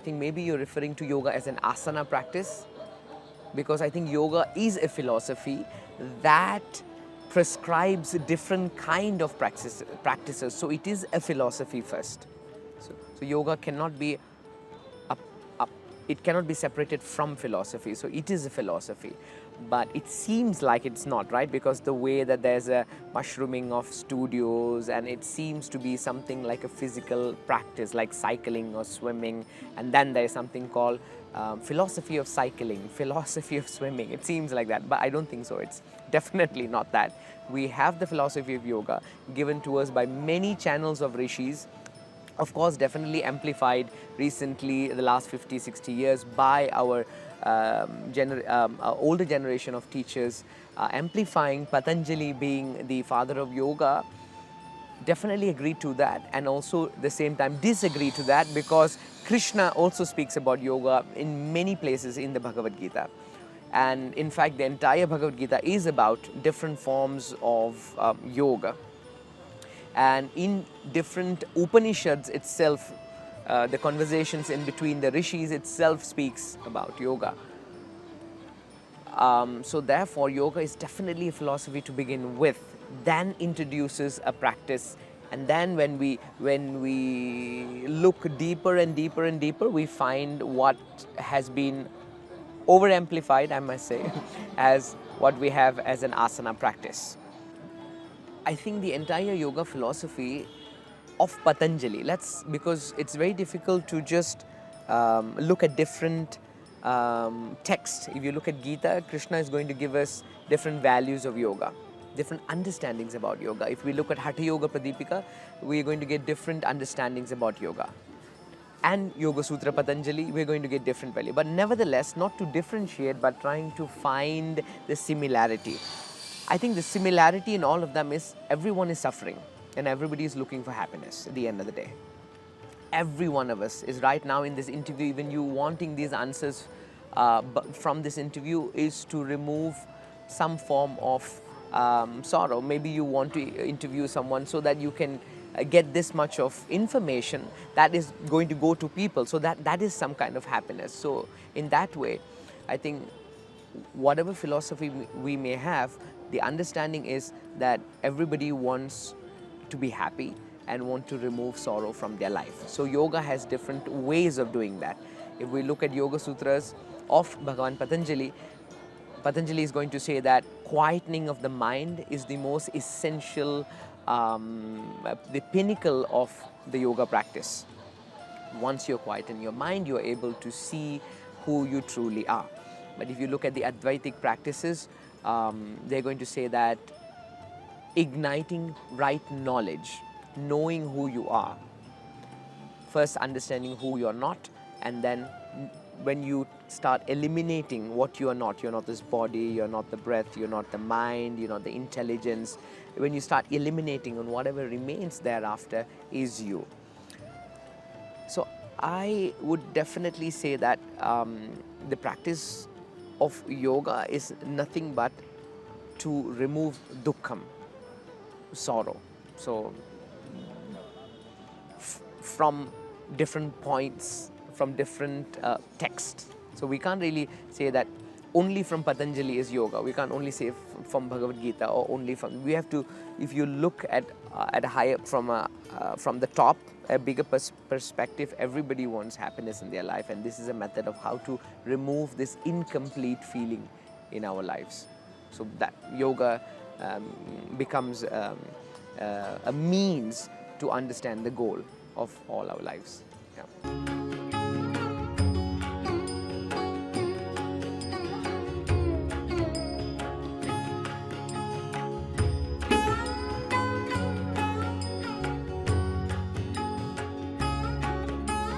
think maybe you're referring to yoga as an asana practice, because I think yoga is a philosophy that prescribes different kind of practices. So it is a philosophy first. So yoga cannot be it cannot be separated from philosophy. So it is a philosophy, but it seems like it's not, right? Because the way that there's a mushrooming of studios, and it seems to be something like a physical practice, like cycling or swimming, and then there's something called philosophy of cycling, philosophy of swimming. It seems like that, but I don't think so. It's definitely not that. We have the philosophy of yoga given to us by many channels of rishis, of course, definitely amplified recently, the last 50, 60 years, by our older generation of teachers, amplifying Patanjali being the father of yoga. Definitely agree to that, and also at the same time disagree to that, because Krishna also speaks about yoga in many places in the Bhagavad Gita. And in fact, the entire Bhagavad Gita is about different forms of yoga. And in different Upanishads itself, the conversations in between the rishis itself speaks about yoga. So therefore, yoga is definitely a philosophy to begin with, then introduces a practice. And then when we look deeper and deeper and deeper, we find what has been over-amplified, I must say, as what we have as an asana practice. I think the entire yoga philosophy of Patanjali, because it's very difficult to just look at different texts. If you look at Gita, Krishna is going to give us different values of yoga, different understandings about yoga. If we look at Hatha Yoga Pradipika, we are going to get different understandings about yoga. And Yoga Sutra Patanjali, we're going to get different value. But nevertheless, not to differentiate, but trying to find the similarity. I think the similarity in all of them is everyone is suffering and everybody is looking for happiness at the end of the day. Every one of us is right now in this interview, even you wanting these answers from this interview, is to remove some form of sorrow. Maybe you want to interview someone so that you can get this much of information that is going to go to people. So that is some kind of happiness. So in that way, I think whatever philosophy we may have, the understanding is that everybody wants to be happy and want to remove sorrow from their life. So yoga has different ways of doing that. If we look at Yoga Sutras of Bhagavan Patanjali, Patanjali is going to say that quietening of the mind is the most essential, the pinnacle of the yoga practice. Once you're quiet in your mind, you're able to see who you truly are. But if you look at the Advaitic practices, they're going to say that igniting right knowledge, knowing who you are, first understanding who you're not, and then when you start eliminating what you are not, you're not this body, you're not the breath, you're not the mind, you're not the intelligence, when you start eliminating, and whatever remains thereafter is you. So I would definitely say that the practice of yoga is nothing but to remove dukkham, sorrow. So from different points, from different texts. So we can't really say that only from Patanjali is yoga. We can't only say from Bhagavad Gita or only from. We have to, if you look at a higher, from the top, a bigger perspective, everybody wants happiness in their life, and this is a method of how to remove this incomplete feeling in our lives. So that yoga becomes a means to understand the goal of all our lives. Yeah.